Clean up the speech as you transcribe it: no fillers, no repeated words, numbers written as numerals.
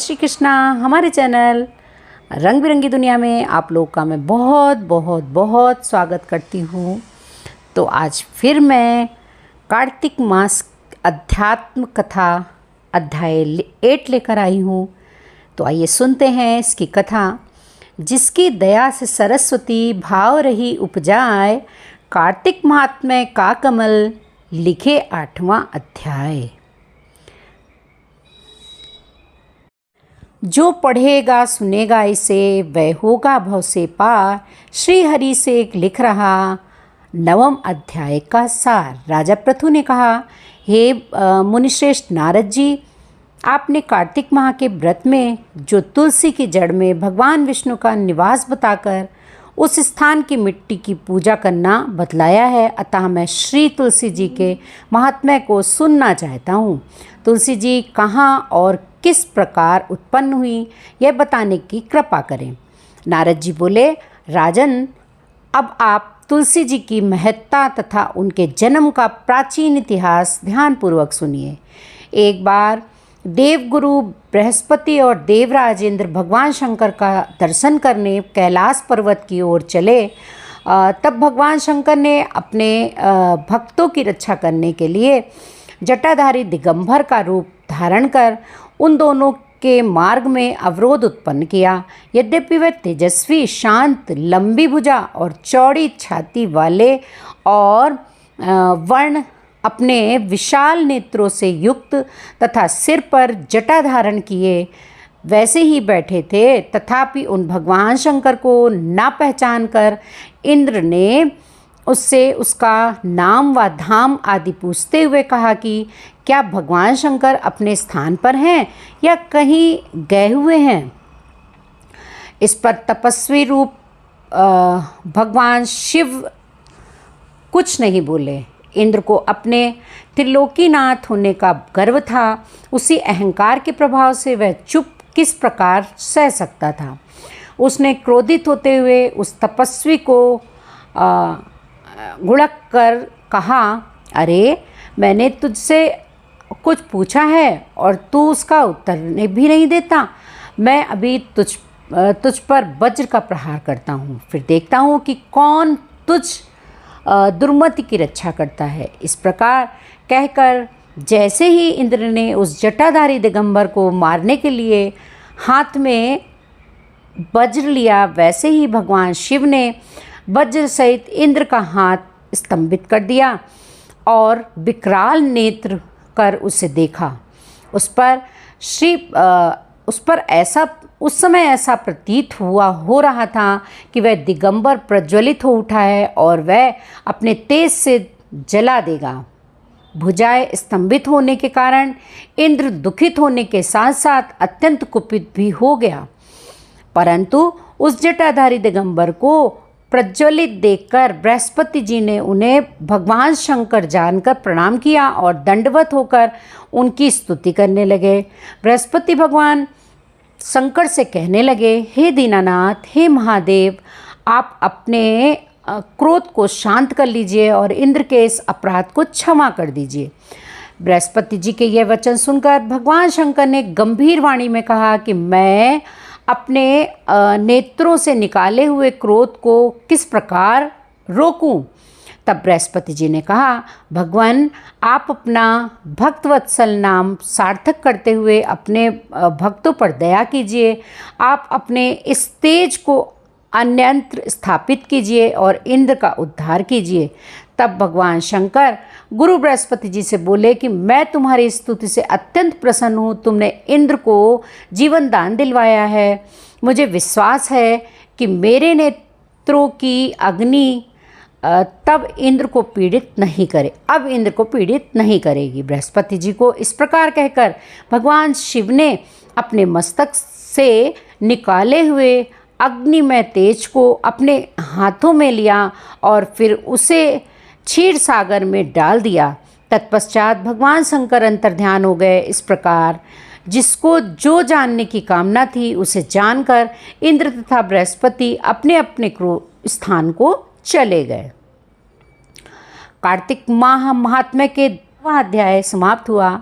श्री कृष्णा। हमारे चैनल रंग बिरंगी दुनिया में आप लोग का मैं बहुत बहुत बहुत स्वागत करती हूँ। तो आज फिर मैं कार्तिक मास अध्यात्म कथा अध्याय 8 लेकर आई हूँ। तो आइए सुनते हैं इसकी कथा। जिसकी दया से सरस्वती भाव रही उपजाए, कार्तिक महात्म्य का कमल लिखे 8वां अध्याय। जो पढ़ेगा सुनेगा इसे वह होगा भव से पार। श्री हरि से लिख रहा 9वें अध्याय का सार। राजा पृथु ने कहा, हे मुनिश्रेष्ठ नारद जी, आपने कार्तिक माह के व्रत में जो तुलसी की जड़ में भगवान विष्णु का निवास बताकर उस स्थान की मिट्टी की पूजा करना बतलाया है, अतः मैं श्री तुलसी जी के महात्म्य को सुनना चाहता हूँ। तुलसी जी कहाँ और किस प्रकार उत्पन्न हुई, यह बताने की कृपा करें। नारद जी बोले, राजन, अब आप तुलसी जी की महत्ता तथा उनके जन्म का प्राचीन इतिहास ध्यानपूर्वक सुनिए। एक बार देवगुरु बृहस्पति और देवराज इंद्र भगवान शंकर का दर्शन करने कैलाश पर्वत की ओर चले। तब भगवान शंकर ने अपने भक्तों की रक्षा करने के लिए जटाधारी दिगंबर का रूप धारण कर उन दोनों के मार्ग में अवरोध उत्पन्न किया। यद्यपि वे तेजस्वी, शांत, लंबी भुजा और चौड़ी छाती वाले और वर्ण अपने विशाल नेत्रों से युक्त तथा सिर पर जटा धारण किए वैसे ही बैठे थे, तथापि उन भगवान शंकर को ना पहचान कर इंद्र ने उससे उसका नाम व धाम आदि पूछते हुए कहा कि क्या भगवान शंकर अपने स्थान पर हैं या कहीं गए हुए हैं। इस पर तपस्वी रूप भगवान शिव कुछ नहीं बोले। इंद्र को अपने त्रिलोकीनाथ होने का गर्व था। उसी अहंकार के प्रभाव से वह चुप किस प्रकार सह सकता था। उसने क्रोधित होते हुए उस तपस्वी को गुड़क कर कहा, अरे, मैंने तुझसे कुछ पूछा है और तू उसका उत्तर भी नहीं देता। मैं अभी तुझ पर वज्र का प्रहार करता हूँ, फिर देखता हूँ कि कौन तुझ दुर्मति की रक्षा करता है। इस प्रकार कहकर जैसे ही इंद्र ने उस जटाधारी दिगंबर को मारने के लिए हाथ में वज्र लिया, वैसे ही भगवान शिव ने वज्र सहित इंद्र का हाथ स्तंभित कर दिया और विकराल नेत्र कर उसे देखा। उस समय ऐसा प्रतीत हो रहा था कि वह दिगंबर प्रज्वलित हो उठा है और वह अपने तेज से जला देगा। भुजाएं स्तंभित होने के कारण इंद्र दुखित होने के साथ साथ अत्यंत कुपित भी हो गया, परंतु उस जटाधारी दिगंबर को प्रज्वलित देखकर बृहस्पति जी ने उन्हें भगवान शंकर जानकर प्रणाम किया और दंडवत होकर उनकी स्तुति करने लगे। बृहस्पति भगवान शंकर से कहने लगे, हे दीनानाथ, हे महादेव, आप अपने क्रोध को शांत कर लीजिए और इंद्र के इस अपराध को क्षमा कर दीजिए। बृहस्पति जी के यह वचन सुनकर भगवान शंकर ने गंभीर वाणी में कहा कि मैं अपने नेत्रों से निकाले हुए क्रोध को किस प्रकार रोकूं। तब बृहस्पति जी ने कहा, भगवान, आप अपना भक्तवत्सल नाम सार्थक करते हुए अपने भक्तों पर दया कीजिए। आप अपने इस तेज को अन्यंत्र स्थापित कीजिए और इंद्र का उद्धार कीजिए। तब भगवान शंकर गुरु बृहस्पति जी से बोले कि मैं तुम्हारी स्तुति से अत्यंत प्रसन्न हूँ। तुमने इंद्र को जीवन दान दिलवाया है। मुझे विश्वास है कि मेरे नेत्रों की अग्नि अब इंद्र को पीड़ित नहीं करेगी। बृहस्पति जी को इस प्रकार कहकर भगवान शिव ने अपने मस्तक से निकाले हुए अग्निमय तेज को अपने हाथों में लिया और फिर उसे क्षीर सागर में डाल दिया। तत्पश्चात भगवान शंकर अंतर्ध्यान हो गए। इस प्रकार जिसको जो जानने की कामना थी उसे जानकर इंद्र तथा बृहस्पति अपने अपने स्थान को चले गए। कार्तिक माह महात्म्य के 9वां अध्याय समाप्त हुआ।